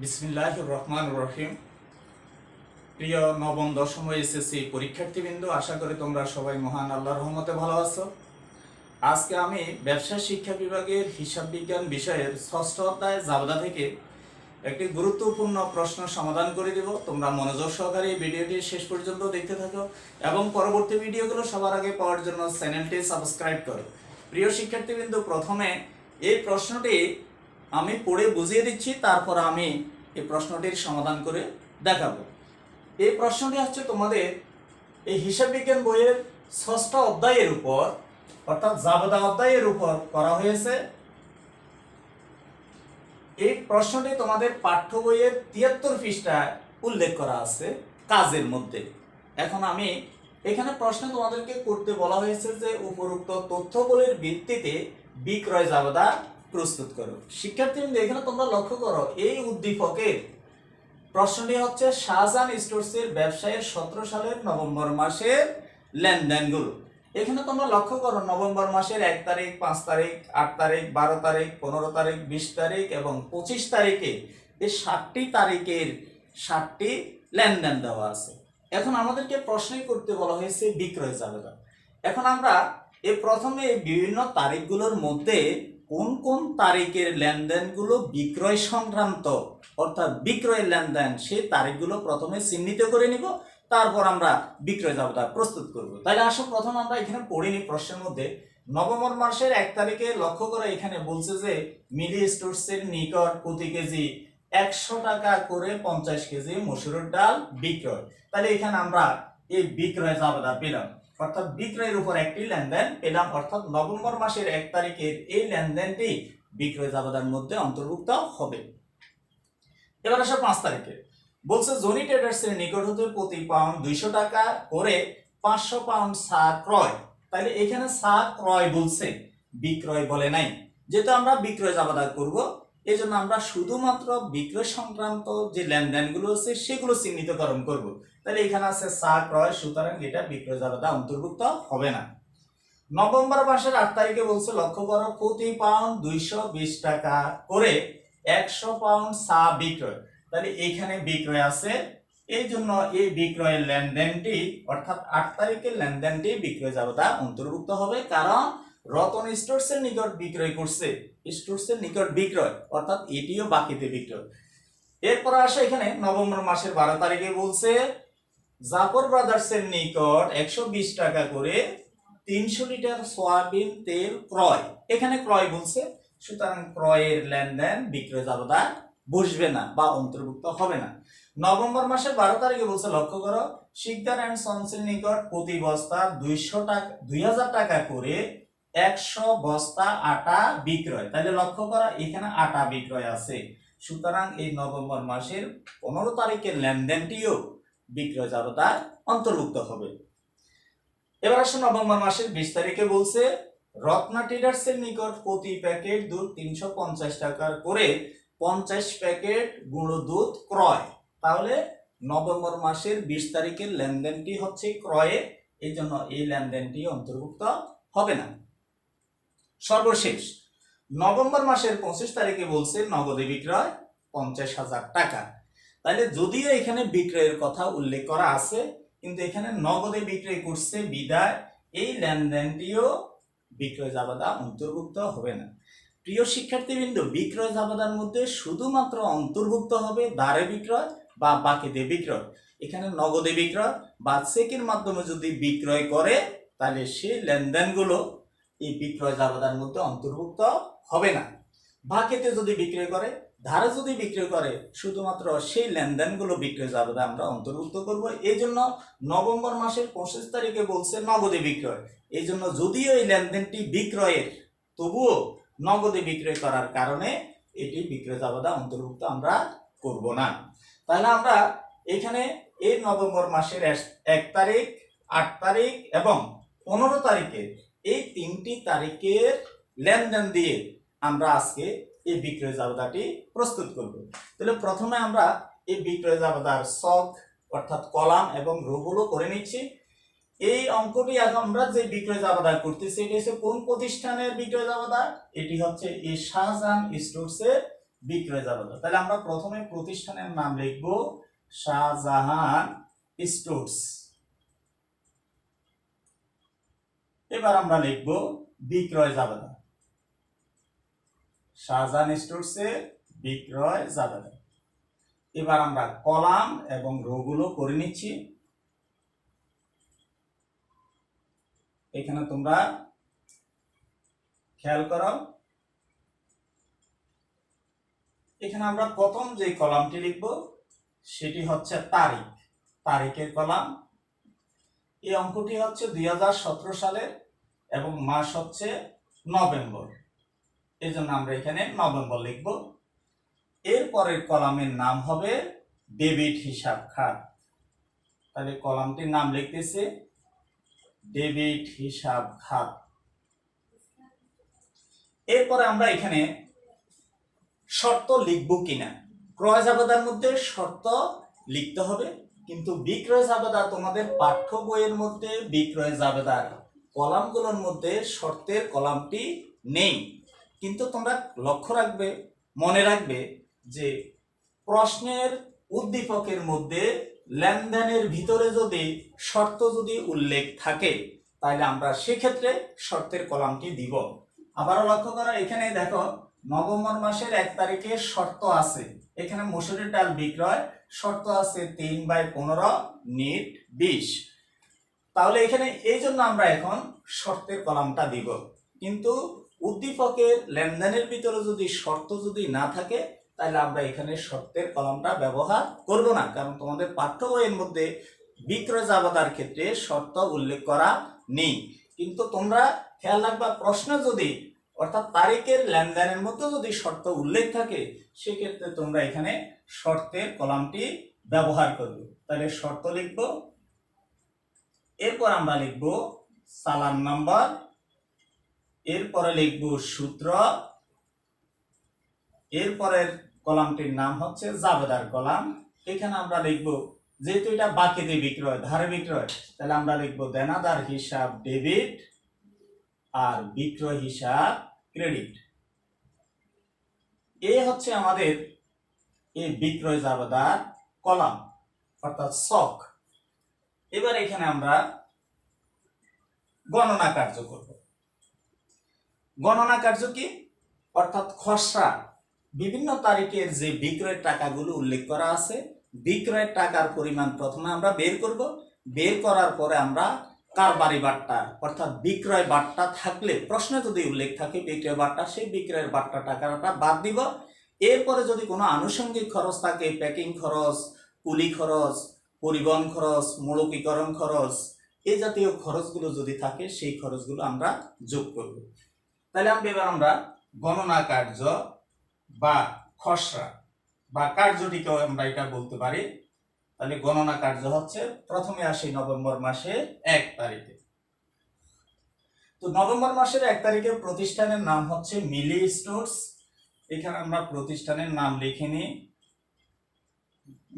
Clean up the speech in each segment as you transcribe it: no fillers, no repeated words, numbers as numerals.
বিসমিল্লাহির রহমানির রহিম। প্রিয় নবম দশম এসএসসি পরীক্ষার্থীবৃন্দ, আশা করি তোমরা সবাই মহান আল্লাহর রহমতে ভালো আছো। আজকে আমি ব্যবসা শিক্ষা বিভাগের হিসাব বিজ্ঞান বিষয়ের ষষ্ঠ অধ্যায় জাবেদা থেকে একটি গুরুত্বপূর্ণ প্রশ্ন সমাধান করে দেব। তোমরা মনোযোগ সহকারে এই ভিডিওটি শেষ পর্যন্ত দেখতে থাকো এবং পরবর্তী ভিডিওগুলো সবার আগে পাওয়ার জন্য চ্যানেলটি সাবস্ক্রাইব করো। প্রিয় শিক্ষার্থীবৃন্দ, প্রথমে এই প্রশ্নটি আমি পড়ে বুঝিয়ে দিচ্ছি, তারপর আমি এই প্রশ্নটির সমাধান করে দেখাবো। এই প্রশ্নটি হচ্ছে তোমাদের এই হিসাব বিজ্ঞান বইয়ের ষষ্ঠ অধ্যায়ের উপর, অর্থাৎ জাবেদা অধ্যায়ের উপর করা হয়েছে। এই প্রশ্নটি তোমাদের পাঠ্য বইয়ের 73 পৃষ্ঠায় উল্লেখ করা আছে কাজের মধ্যে। এখন আমি এখানে প্রশ্ন তোমাদেরকে করতে বলা হয়েছে যে উপরোক্ত তথ্যগুলির ভিত্তিতে বিক্রয় জাবেদা প্রস্তুত করো। শিক্ষার্থীবৃন্দ, এখানে তোমরা লক্ষ্য করো এই উদ্দীপকের প্রশ্নটি হচ্ছে শাহজাহান স্টোরসের ব্যবসায়ের 17 সালের নভেম্বর মাসের লেনদেনগুলো। এখানে তোমরা লক্ষ্য করো নভেম্বর মাসের 1 তারিখ, 5 তারিখ, 8 তারিখ, 12 তারিখ, 15 তারিখ, 20 তারিখ এবং 25 তারিখে এই 7টি তারিখের 7টি লেনদেন দেওয়া আছে। এখন আমাদেরকে প্রশ্নই করতে বলা হয়েছে বিক্রয় জাবেদা। এখন আমরা এই প্রথমে বিভিন্ন তারিখগুলোর মধ্যে কোন কোন তারিখের লেনদেনগুলো বিক্রয় সংক্রান্ত, অর্থাৎ বিক্রয়ের লেনদেন, সেই তারিখগুলো প্রথমে চিহ্নিত করে নিব, তারপর আমরা বিক্রয় জাবেদা প্রস্তুত করব। তাহলে আসো প্রথম আমরা এখানে পড়ে নিই প্রশ্নের মধ্যে। নভেম্বর মাসের 1 তারিখে লক্ষ্য করে এখানে বলছে যে মিলি স্টোরসের নিকট প্রতি কেজি 100 টাকা করে 50 কেজি মসুরের ডাল বিক্রয়। তাহলে এখানে আমরা এই বিক্রয় জাবেদা পেলাম, অর্থাৎ বিক্রয়ের উপর একটি লেনদেন পেলাম, অর্থাৎ নভেম্বর মাসের 1 তারিখের এই লেনদেনটি বিক্রয় জাবেদার মধ্যে অন্তর্ভুক্ত হবে। এবার আসো 5 তারিখে বলছে জনি ট্রেডার্স এর নিকট হতে প্রতি পাউন্ড 200 টাকা করে 500 পাউন্ড চা ক্রয়। তাহলে এখানে চা ক্রয় বলছে, বিক্রয় বলে নাই। যেহেতু আমরা বিক্রয় জাবেদা করব, এজন্য আমরা শুধুমাত্র বিক্রয় সংক্রান্ত যে লেনদেনগুলো আছে সেগুলো চিহ্নিতকরণ করব। তাহলে এখানে আছে চা ক্রয়, সুতরাং এটা বিক্রয় জাবেদা অন্তর্ভুক্ত হবে না। নভেম্বর মাসের 8 তারিখে বলছে লক্ষ্য করো প্রতি পাউন্ড 220 টাকা করে 100 পাউন্ড চা বিক্রয়। তাহলে এখানে বিক্রয় আছে, এই জন্য এই বিক্রয়ের লেনদেনটি, অর্থাৎ 8 তারিখের লেনদেনটি বিক্রয় জাবেদা অন্তর্ভুক্ত হবে, কারণ রতন স্টোরসের নিকট বিক্রয় করছে, স্টোরসের নিকট বিক্রয়, অর্থাৎ এটিও বাকিতে বিক্রয়। এরপর আসে এখানে নভেম্বর মাসের 12 তারিখে বলছে জাফর ব্রাদার্সের নিকট 120 টাকা করে 300 লিটার সয়াবিন তেল ক্রয়। এখানে ক্রয় বলছে, সুতরাং ক্রয়ের লেনদেন বিক্রয় জাবেদা বসবে না বা অন্তর্ভুক্ত হবে না। নভেম্বর মাসের 12 তারিখে বলছে লক্ষ্য করো শিকদার এন্ড সন্সের নিকট প্রতি বস্তা 200 টাকা 2000 টাকা করে 100 বস্তা আটা বিক্রয়। তাহলে লক্ষ্য করো এখানে আটা বিক্রয় আছে, সুতরাং এই নভেম্বর মাসের 15 তারিখের লেনদেনটিও বিক্রয় জাবেদার অন্তর্ভুক্ত হবে। এবার আসুন নভেম্বর মাসের 20 তারিখে বলছে রত্না ট্রেডার্স এর নিকট প্রতি প্যাকেট দুধ 350 টাকা করে 50 প্যাকেট গুঁড়ো দুধ ক্রয়। তাহলে নভেম্বর মাসের 20 তারিখের লেনদেনটি হচ্ছে ক্রয়ে, এই জন্য এই লেনদেনটি অন্তর্ভুক্ত হবে না। সর্বশেষ নভেম্বর মাসের 25 তারিখে বলছে নগদে বিক্রয় 50,000 টাকা। তাহলে যদিও এখানে বিক্রয়ের কথা উল্লেখ করা আছে, কিন্তু এখানে নগদে বিক্রয় করছে বিদায় এই লেনদেনটিও বিক্রয় জাবেদা অন্তর্ভুক্ত হবে না। প্রিয় শিক্ষার্থীবৃন্দ, বিক্রয় জাবেদার মধ্যে শুধুমাত্র অন্তর্ভুক্ত হবে ধারে বিক্রয় বা বাকিতে বিক্রয়। এখানে নগদে বিক্রয় বা চেকের মাধ্যমে যদি বিক্রয় করে, তাহলে সেই লেনদেনগুলো এই বিক্রয় জাবেদার মধ্যে অন্তর্ভুক্ত হবে না। বাকিতে যদি বিক্রয় করে, ধারে যদি বিক্রয় করে, শুধুমাত্র সেই লেনদেনগুলো বিক্রয় জাবেদা আমরা অন্তর্ভুক্ত করব। এই জন্য নভেম্বর মাসের 25 তারিখে বলছে নগদে বিক্রয়। এই জন্য যদিও এই লেনদেনটি বিক্রয়ের, তবুও নগদে বিক্রয় করার কারণে এটি বিক্রয় জাবেদা অন্তর্ভুক্ত আমরা করব না। তাহলে আমরা এখানে এই নভেম্বর মাসের 1 তারিখ, 8 তারিখ এবং 15 তারিখে এই 3টি তারিখের লেনদেন দিয়ে আমরা আজকে এই বিক্রয় জাবেদাটি প্রস্তুত করব। তাহলে প্রথমে আমরা এই বিক্রয় জাবেদার ছক, অর্থাৎ কলাম এবং রোগুলো করে নিচ্ছি। এই অঙ্কটি আমরা যে বিক্রয় জাবেদা করতেছি, এটি হচ্ছে কোন প্রতিষ্ঠানের বিক্রয় জাবেদা? এটি হচ্ছে এই শাহজাহান স্টোরসের বিক্রয় জাবেদা। তাহলে আমরা প্রথমে প্রতিষ্ঠানের নাম লিখব শাহজাহান স্টোর্স। এবার আমরা লিখব বিক্রয় জাবেদা, শাহজাহান স্টোর্সে বিক্রয় জাবেদা। এবার আমরা কলাম এবং রো গুলো করে নিচ্ছি। এখানে তোমরা খেয়াল করো, এখানে আমরা প্রথম যে কলামটি লিখব সেটি হচ্ছে তারিখ, তারিখের কলাম। এই অঙ্কটি হচ্ছে 2017 সালের এবং মাস হচ্ছে নভেম্বর, এই জন্য আমরা এখানে নভেম্বর লিখব। এর পরের কলামের নাম হবে ডেবিট হিসাব খাত। তাহলে কলামটির নাম লিখতেছে ডেবিট হিসাব খাত। এরপরে আমরা এখানে শর্ত লিখব কিনা, ক্রয় জাবেদার মধ্যে শর্ত লিখতে হবে, কিন্তু বিক্রয় জাবেদা তোমাদের পাঠ্য বইয়ের মধ্যে বিক্রয় জাবেদার কলামগুলোর মধ্যে শর্তের কলামটি নেই। কিন্তু তোমরা লক্ষ্য রাখবে, মনে রাখবে যে প্রশ্নের উদ্দীপকের মধ্যে লেনদেনের ভিতরে যদি শর্ত যদি উল্লেখ থাকে তাহলে আমরা সেক্ষেত্রে শর্তের কলামটি দিব। আবারও লক্ষ্য করো, এখানে দেখো নভেম্বর মাসের 1 তারিখে শর্ত আছে, এখানে মসুরের ডাল বিক্রয় শর্ত আছে 3/15 নিট 20। তাহলে এখানে এই জন্য আমরা এখন শর্তের কলামটা দিব। কিন্তু উদ্দীপকের লেনদেনের ভিতরে যদি শর্ত যদি না থাকে তাহলে আমরা এখানে শর্তের কলামটা ব্যবহার করব না, কারণ তোমাদের পাঠ্য বইয়ের মধ্যে বিক্রয় জাবেদার ক্ষেত্রে শর্ত উল্লেখ করা নেই। কিন্তু তোমরা খেয়াল রাখবা, প্রশ্ন যদি অর্থাৎ তারিখের লেনদেনের মধ্যে যদি শর্ত উল্লেখ থাকে সেক্ষেত্রে তোমরা এখানে শর্তের কলামটি ব্যবহার করবে। তাহলে শর্ত লিখব, এরপর আমরা লিখব চালান নাম্বার, এরপরে লিখব সূত্র, এরপরের কলামটির নাম হচ্ছে জাবেদার কলাম। এখানে আমরা লিখব, যেহেতু এটা বাকি দিয়ে বিক্রয়, ধারে বিক্রয়, তাহলে আমরা লিখব দেনাদার হিসাব ডেবিট আর বিক্রয় হিসাব ক্রেডিট। এই হচ্ছে আমাদের এই বিক্রয় জাবেদার কলাম অর্থাৎ ছক। এবার এখানে আমরা গণনা কার্য করব। গণনা কার্য কি? অর্থাৎ খসড়া বিভিন্ন তারিখের যে বিক্রয়ের টাকাগুলো উল্লেখ করা আছে, বিক্রয়ের টাকার পরিমাণ প্রথমে আমরা বের করব। বের করার পরে আমরা কারবারি বাট্টা অর্থাৎ বিক্রয় বাট্টা থাকলে, প্রশ্নে যদি উল্লেখ থাকে বিক্রয় বাট্টা, সেই বিক্রয়ের বাট্টা টাকাটা বাদ দিব। এরপরে যদি কোনো আনুষঙ্গিক খরচ থাকে, প্যাকিং খরচ, কুলি খরচ, পরিবহন খরচ, মৌলিকীকরণ খরচ, এই জাতীয় খরচগুলো যদি থাকে সেই খরচগুলো আমরা যোগ করব। তাহলে এবার আমরা গণনা কার্য বা খসড়া বা কার্যটিকেও আমরা এটা বলতে পারি। তাহলে গণনা কার্য হচ্ছে প্রথমে আসি নভেম্বর মাসের 1 তারিখে। তো নভেম্বর মাসের 1 তারিখে প্রতিষ্ঠানের নাম হচ্ছে মিলি স্টোর্স। এখানে আমরা প্রতিষ্ঠানের নাম লিখে নিই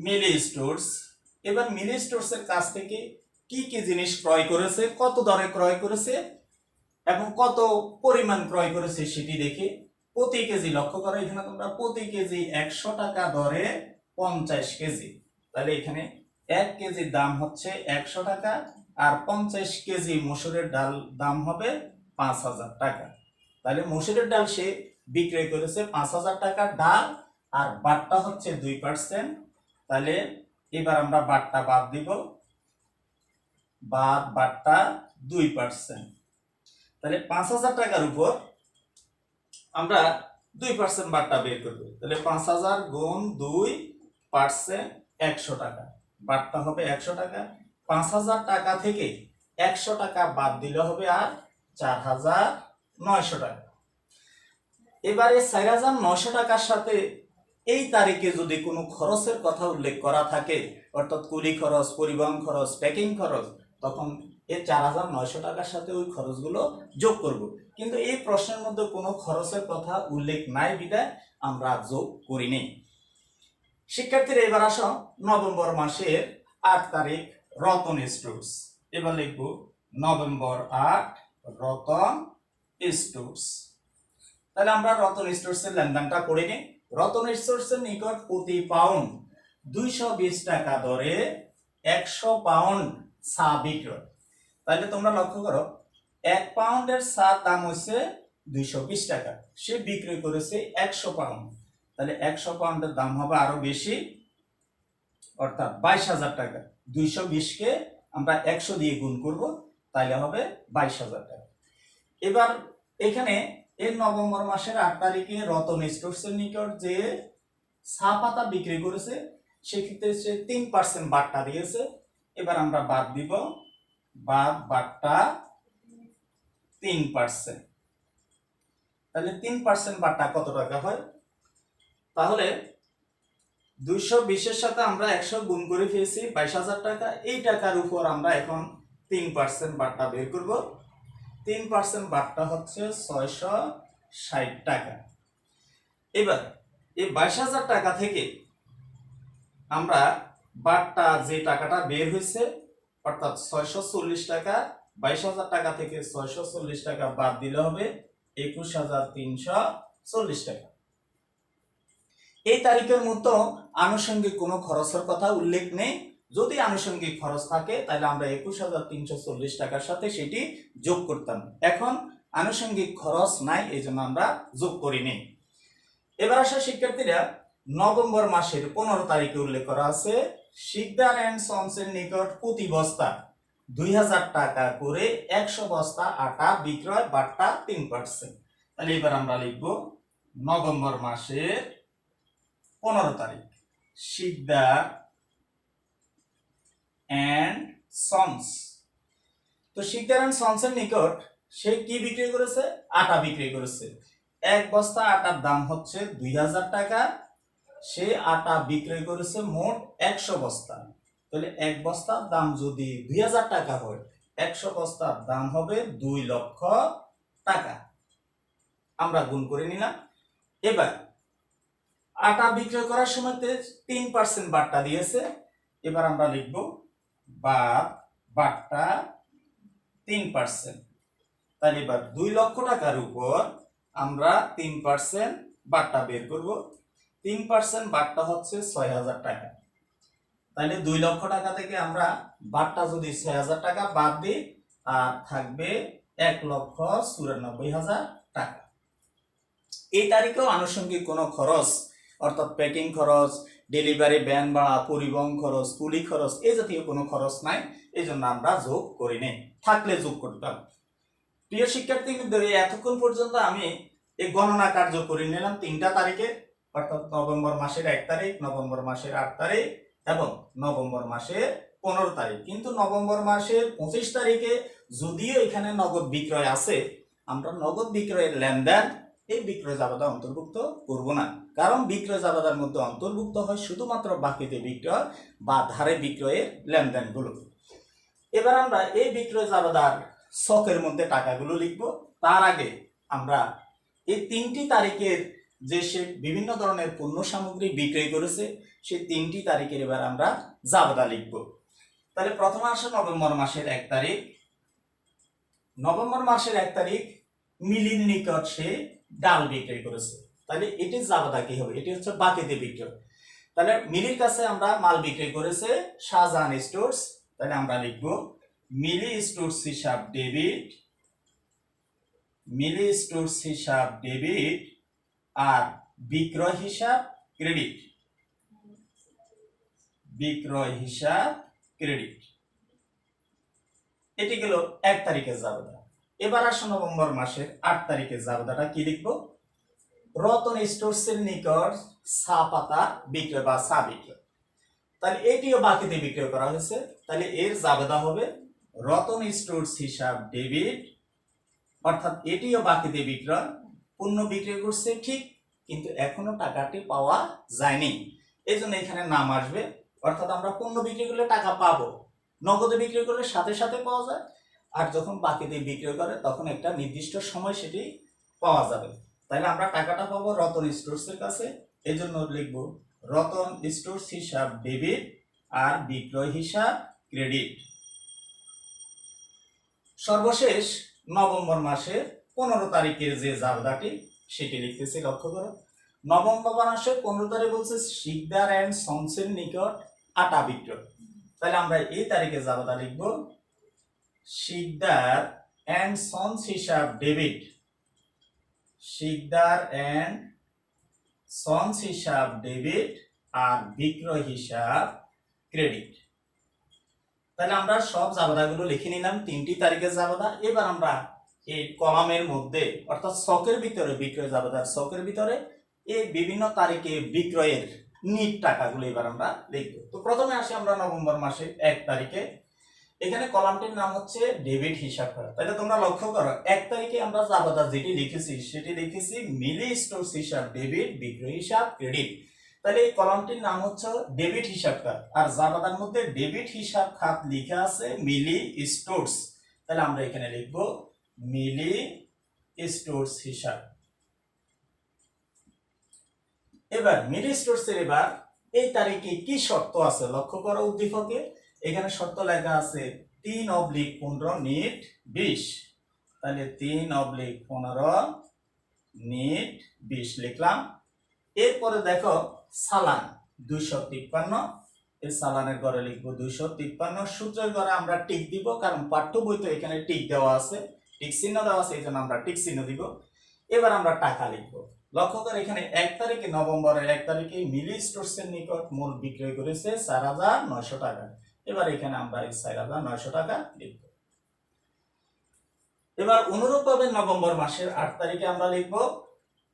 মিলি স্টোর্স। এবার মিলি স্টোর্স এর কাছ থেকে কি কি জিনিস ক্রয় করেছে, কত দরে ক্রয় করেছে এবং কত পরিমাণ ক্রয় করেছে সেটি দেখে প্রতি কেজি, লক্ষ্য করো এখানে তোমরা প্রতি কেজি 100 টাকা দরে 50 কেজি। তাহলে এখানে 1 কেজির দাম হচ্ছে 100 টাকা আর 50 কেজি মসুরের ডাল দাম হবে 5000 টাকা। তাহলে মসুরের ডাল সে বিক্রয় করেছে 5000 টাকার ডাল আর বাট্টা হচ্ছে 2%। তাহলে এবার আমরা বাট্টা বাদ দিব, বাদ বাট্টা 2%। তাহলে 5000 টাকার উপর আমরা 2% বাট্টা বের করব। তাহলে 5000 গুণ 2% 100 টাকা, বাট্টা হবে 100 টাকা। 5000 টাকা থেকে 100 টাকা বাদ দিলে হবে আর 4900 টাকা। এবারে 4900 টাকার সাথে এই তারিখে যদি কোনো খরচের কথা উল্লেখ করা থাকে, অর্থাৎ কুলি খরচ, পরিবহন খরচ, প্যাকিং খরচ, তখন এই 4900 টাকার সাথে ওই খরচগুলো যোগ করব। কিন্তু এই প্রশ্নের মধ্যে কোনো খরচের কথা উল্লেখ নাই বিধায় আমরা যোগ করিনি। শিক্ষার্থীরা এবার আসো নভেম্বর মাসের 8 তারিখ রতন স্টোর্স। এবার লিখব নভেম্বর 8 রতন স্টোর্স। তাহলে আমরা রতন স্টোর্স এর লেনদেনটা করে নিই। রতন স্টোরসের নিকট প্রতি পাউন্ড 220 টাকা দরে 100 পাউন্ড চা বিক্রয়। তাহলে তোমরা লক্ষ্য করো, 1 পাউন্ডের চার দাম হচ্ছে 220 টাকা, সে বিক্রি করেছে 100 পাউন্ড, তাহলে 100 পাউন্ডের দাম হবে আরো বেশি, অর্থাৎ 22,000 টাকা। 220 কে আমরা 100 দিয়ে গুণ করব, তাহলে হবে 22,000 টাকা। এবার এখানে এর নভেম্বর মাসের 8 তারিখে রতন স্টোরসের নিকট যে চা পাতা বিক্রি করেছে সেক্ষেত্রে সে 3% বাট্টা দিয়েছে। এবার আমরা বাদ দিব, বাট্টা 3%, তাহলে 3% বাট্টা কত টাকা হয়? তাহলে 220 এর সাথে আমরা 100 গুণ করে ফেলেছি, 22,000 টাকা। এই টাকার উপর আমরা এখন 3% বাট্টা বের করব। 3% বাট্টা হচ্ছে 660 টাকা। এবার এই 22,000 টাকা থেকে আমরা বাট্টা যে টাকাটা বের হয়েছে, অর্থাৎ 640 টাকা, 22,000 টাকা থেকে 640 টাকা বাদ দিলে হবে 21,340 টাকা। এই তারিখের মতো আনুষঙ্গিক কোনো খরচের কথা উল্লেখ নেই। যদি আনুষঙ্গিক খরচ থাকে তাহলে আমরা 21,340 টাকার সাথে সেটি যোগ করতাম। এখন আনুষঙ্গিক খরচ নাই, এই জন্য আমরা যোগ করিনি। এবার আসা শিক্ষার্থীরা, নভেম্বর মাসের 15 তারিখে উল্লেখ করা আছে শিকদার এন্ড সন্সের নিকট প্রতি বস্তা 2,000 টাকা করে 100 বস্তা আটা বিক্রয়, বাট্টা 3%। তাহলে এবার আমরা লিখব নভেম্বর মাসের 15 তারিখ শিকদার এন্ড সন্স। তো শিকদার এন্ড সন্সের নিকট সে কি বিক্রি করেছে? আটা বিক্রি করেছে। এক বস্তা আটার দাম হচ্ছে 2,000 টাকা, সে আটা বিক্রয় করেছে মোট 100 বস্তা। তাহলে এক বস্তার দাম যদি 2,000 টাকা হয়, 100 বস্তার দাম হবে 2 লক্ষ টাকা। আমরা গুণ করে নিলাম। এবার আটা বিক্রয় করার সময় 3% বাট্টা দিয়েছে। এবার আমরা লিখব বাট্টা 3%। তাহলে এবার 2 লক্ষ টাকার উপর আমরা 3% বাট্টা বের করব। 3% বাট্টা হচ্ছে 6,000 টাকা। তাহলে 2 লক্ষ টাকা থেকে আমরা বাট্টা যদি 6,000 টাকা বাদ দিই, আর থাকবে 1,94,000 টাকা। এই তারিখেও আনুষঙ্গিক কোনো খরচ, অর্থাৎ প্যাকিং খরচ, ডেলিভারি ভ্যান ভাড়া, পরিবহন খরচ, কুলি খরচ, এই জাতীয় কোনো খরচ নাই, এই জন্য আমরা যোগ করি নাই, থাকলে যোগ করতাম। প্রিয় শিক্ষার্থী, এতক্ষণ পর্যন্ত আমি এই গণনা কার্য করে নিলাম 3টা তারিখে, অর্থাৎ নভেম্বর মাসের 1 তারিখ, নভেম্বর মাসের 8 তারিখ এবং নভেম্বর মাসের 15 তারিখ। কিন্তু নভেম্বর মাসের 25 তারিখে যদিও এখানে নগদ বিক্রয় আছে, আমরা নগদ বিক্রয়ের লেনদেন এই বিক্রয় জাবেদা অন্তর্ভুক্ত করব না, কারণ বিক্রয় জাবেদার মধ্যে অন্তর্ভুক্ত হয় শুধুমাত্র বাকিতে বিক্রয় বা ধারে বিক্রয়ের লেনদেনগুলো। এবার আমরা এই বিক্রয় জাবেদার ছকের মধ্যে টাকাগুলো লিখব। তার আগে আমরা এই 3টি তারিখের যে সে বিভিন্ন ধরনের পণ্য সামগ্রী বিক্রয় করেছে সেই 3টি তারিখের এবার আমরা জাবেদা লিখব। তাহলে প্রথমে আসে নভেম্বর মাসের 1 তারিখ। নভেম্বর মাসের 1 তারিখ মিলির নিকট সে ডাল বিক্রয় করেছে। তাহলে এটি জাবেদা কি হবে? এটি হচ্ছে বাকিতে বিক্রয়। তাহলে মিলির কাছে আমরা মাল বিক্রয় করেছে শাহজাহান স্টোরস। তাহলে আমরা লিখব মিলি স্টোরস হিসাব ডেবিট, মিলি স্টোরস হিসাব ডেবিট আর বিক্রয় হিসাব ক্রেডিট, বিক্রয় হিসাব ক্রেডিট। এটি গেল 1 তারিখের জাবেদা। এবার আসুন নভেম্বর মাসের 8 তারিখের জাবেদাটা কি লিখব? রতন স্টোরসের নিকট চা পাতা বিক্রয় বা চা বিক্রয়। তাহলে এটিও বাকিতে বিক্রয় করা হয়েছে। তাহলে এর জাবেদা হবে রতন স্টোরস হিসাব ডেবিট, অর্থাৎ এটিও বাকিতে বিক্রয়, পণ্য বিক্রয় করছে ঠিক, কিন্তু এখনো টাকাটি পাওয়া যায়নি, এই জন্য এখানে নাম আসবে। অর্থাৎ আমরা পণ্য বিক্রি করলে টাকা পাবো, নগদে বিক্রি করলে সাথে সাথে পাওয়া যায়, আর যখন বাকিতে বিক্রয় করে তখন একটা নির্দিষ্ট সময় সেটি পাওয়া যাবে। তাহলে আমরা টাকাটা পাবো রতন স্টোরসের কাছে, এই জন্য লিখব রতন স্টোরস হিসাব ডেবিট আর বিক্রয় হিসাব ক্রেডিট। সর্বশেষ নভেম্বর মাসের 15 তারিখের যে জাবেদাটি সেটি লিখতেছি, লক্ষ্য করো। নভেম্বর মাসের 15 তারিখ বলছে শিকদার অ্যান্ড সন্সের নিকট আটা বিক্রয়। তাহলে আমরা এই তারিখে জাবেদা লিখব শিকদার অ্যান্ড সন্স হিসাব ডেবিট, শিকদার অ্যান্ড সন্স হিসাব ডেবিট আর বিক্রয় হিসাব ক্রেডিট। তাহলে আমরা সব জাবেদাগুলো লিখে নিলাম 3টি তারিখের জাবেদা। এবার আমরা এই কলামের মধ্যে অর্থাৎ ছকের ভিতরে বিক্রয় জাবেদার ছকের ভিতরে এই বিভিন্ন তারিখে বিক্রয়ের নিট টাকাগুলো এবার আমরা লিখব। তো প্রথমে আসি আমরা নভেম্বর মাসের 1 তারিখে। এখানে কলামটির নাম হচ্ছে ডেবিট হিসাব করা। তাহলে তোমরা লক্ষ্য করো 1 তারিখে আমরা জাবেদা যেটি লিখেছি সেটি লিখেছি মিলি স্টোরস হিসাব ডেবিট, বিক্রয় হিসাব ক্রেডিট। তাহলে এই কলামটির নাম হচ্ছে ডেবিট হিসাব খাত, আর জাবেদার মধ্যে ডেবিট হিসাব খাত লেখা আছে মিলি স্টোরস। তাহলে আমরা এখানে লিখব মিলি স্টোরস হিসাব। এবার মিলি স্টোরস এর এবার এই তারিখে কি শর্ত আছে লক্ষ্য করো উদ্দীপকে। এখানে শর্ত লেখা আছে 3/15 নিট 20। তাহলে 3/15 নিট 20 লিখলাম। এরপরে দেখো সালান 253, এই সালানের ঘরে লিখবো 253। সূত্রের ঘরে আমরা টিক দিব, কারণ পাঠ্য বই তো এখানে টিক দেওয়া আছে, টিক চিহ্ন দেওয়া আছে, এই জন্য আমরা টিক চিহ্ন দিব। এবার আমরা টাকা লিখবো। লক্ষ্য করে এখানে 1 তারিখে নভেম্বরের 1 তারিখে মিলি স্টোরসের নিকট মূল বিক্রয় করেছে 4900 টাকা। এবার এখানে আমরা এই 4900 টাকা লিখব। এবার অনুরূপভাবে নভেম্বর মাসের 8 তারিখে আমরা লিখব।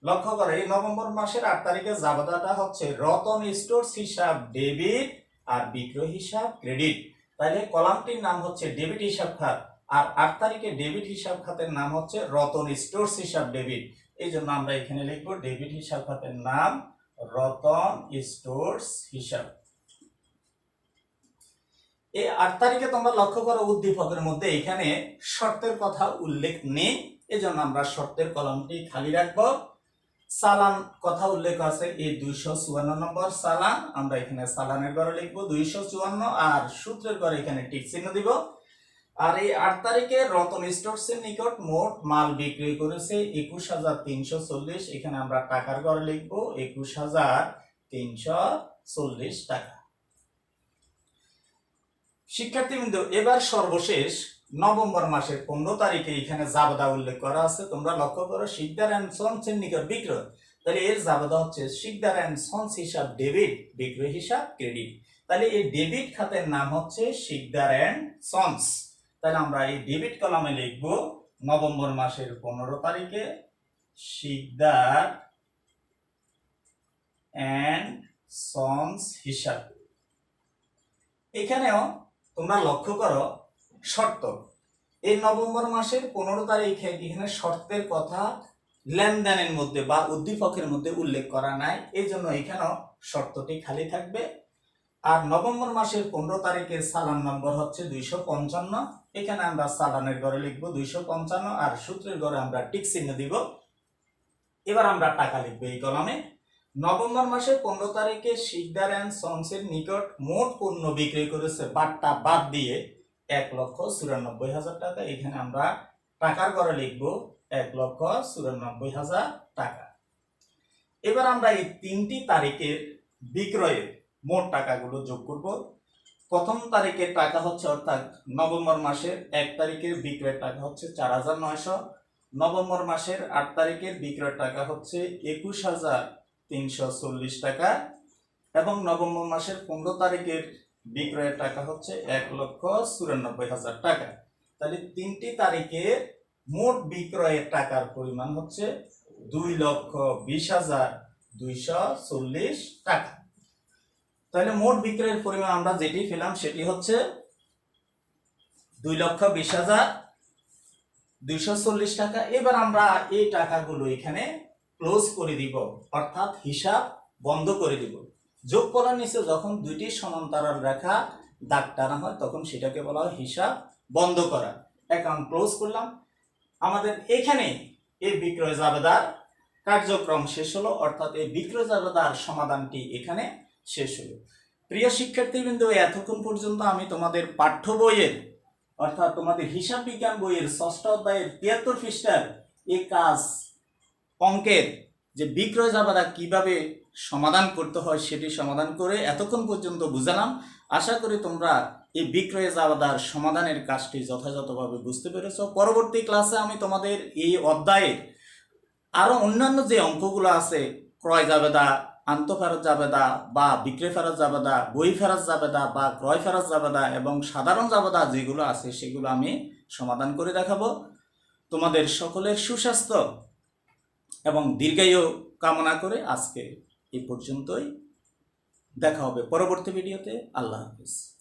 লক্ষ্য করে এই নভেম্বর মাসের 8 তারিখে জাবেদাটা হচ্ছে রতন স্টোরস হিসাব ডেবিট আর বিক্রয় হিসাব ক্রেডিট। তাহলে কলামটির নাম হচ্ছে ডেবিট হিসাব খাত, আর 8 তারিখে ডেবিট হিসাব খাতের নাম হচ্ছে রতন স্টোরস হিসাব ডেবিট। এই জন্য আমরা এখানে লিখব ডেবিট হিসাব খাতের নাম রতন স্টোরস হিসাব। এই 8 তারিখে তোমরা লক্ষ্য করো উদ্দীপকের মধ্যে এখানে শর্তের কথা উল্লেখ নেই, এজন্য আমরা শর্তের কলামটি খালি রাখবো। চালান কথা উল্লেখ আছে এই 254 নম্বর চালান, আমরা এখানে চালানের ঘরে লিখবো 254 আর সূত্রের ঘরে এখানে টিক চিহ্ন দিব। আর এই 8 তারিখে রতন স্টোরসের নিকট মোট মাল বিক্রি করেছে 21340। এখানে আমরা টাকার ঘরে লিখবো 21340 টাকা। শিক্ষার্থীবৃন্দ, এবার সর্বশেষ নভেম্বর মাসের 15 তারিখে এখানে জাবেদা উল্লেখ করা আছে। তোমরা লক্ষ্য করো শিকদার অ্যান্ড সন্সের নিকট বিক্রয়। তাহলে এর জাবেদা হচ্ছে শিকদার অ্যান্ড সন্স হিসাব ডেবিট, বিক্রয় হিসাব ক্রেডিট। তাহলে এই ডেবিট খাতের নাম হচ্ছে শিকদার অ্যান্ড সন্স। তাহলে আমরা এই ডেবিট কলামে লিখব নভেম্বর মাসের 15 তারিখে শিকদার অ্যান্ড সন্স হিসাব। এখানেও তোমরা লক্ষ্য করো শর্ত, এই নভেম্বর মাসের 15 তারিখে এখানে শর্তের কথা লেনদেনের মধ্যে বা উদ্দীপকের মধ্যে উল্লেখ করা নাই, এই জন্য এখানেও শর্তটি খালি থাকবে। আর নভেম্বর মাসের 15 তারিখের চালান নম্বর হচ্ছে 255। এখানে আমরা চালানের ঘরে লিখব 255 আর সূত্রের ঘরে আমরা টিক চিহ্ন দিব। এবার আমরা টাকা লিখব এই কলামে। নভেম্বর মাসের 15 তারিখে শিকদার অ্যান্ড সন্সের নিকট মোট পণ্য বিক্রি করেছে বাট্টা বাদ দিয়ে 1,94,000 টাকা। এখানে আমরা টাকার ঘরে লিখব 1,94,000 টাকা। এবার আমরা এই 3টি তারিখের বিক্রয়ের মোট টাকাগুলো যোগ করব। প্রথম তারিখের টাকা হচ্ছে অর্থাৎ নভেম্বর মাসের 1 তারিখের বিক্রয়ের টাকা হচ্ছে 4,900। নভেম্বর মাসের 8 তারিখের বিক্রয়ের টাকা হচ্ছে 21,340 টাকা এবং নভেম্বর মাসের 15 তারিখের বিক্রয়ের টাকা হচ্ছে 1,94,000 টাকা। তাহলে 3টি তারিখের মোট বিক্রয়ের টাকার পরিমাণ হচ্ছে 2,20,240 টাকা। তাহলে মোট বিক্রয়ের পরিমাণ আমরা যেটি পেলাম সেটি হচ্ছে 2,20,240 টাকা। এবার আমরা এই টাকাগুলো এখানে ক্লোজ করে দিব, অর্থাৎ হিসাব বন্ধ করে দিব। যোগফলের নিচে যখন দুইটি সমান্তরাল রেখা দাগ টানা হয় তখন সেটাকে বলা হয় হিসাব বন্ধ করা। অ্যাকাউন্ট ক্লোজ করলাম। আমাদের এখানে এই বিক্রয় জাবেদার কার্যক্রম শেষ হলো, অর্থাৎ এই বিক্রয় জাবেদার সমাধানটি এখানে শেষ হলো। প্রিয় শিক্ষার্থীবৃন্দ, এতক্ষণ পর্যন্ত আমি তোমাদের পাঠ্য বইয়ের অর্থাৎ তোমাদের হিসাব বিজ্ঞান বইয়ের 6ষ্ঠ অধ্যায়ের 73 পৃষ্ঠার এই কাজ অঙ্কের যে বিক্রয় জাবেদা কিভাবে সমাধান করতে হয় সেটি সমাধান করে এতক্ষণ পর্যন্ত বুঝালাম। আশা করি তোমরা এই বিক্রয় জাবেদার সমাধানের কাজটি যথাযথভাবে বুঝতে পেরেছ। পরবর্তী ক্লাসে আমি তোমাদের এই অধ্যায়ের আরও অন্যান্য যে অঙ্কগুলো আছে, ক্রয় জাবেদা, আন্তঃফেরত জাবেদা বা বিক্রয় ফেরত জাবেদা, বই ফেরত জাবেদা বা ক্রয় ফেরত জাবেদা এবং সাধারণ জাবেদা যেগুলো আছে সেগুলো আমি সমাধান করে দেখাবো। তোমাদের সকলের সুস্বাস্থ্য এবং দীর্ঘায়ু কামনা করে আজকে এই পর্যন্তই। দেখা হবে পরবর্তী ভিডিওতে। আল্লাহ হাফিজ।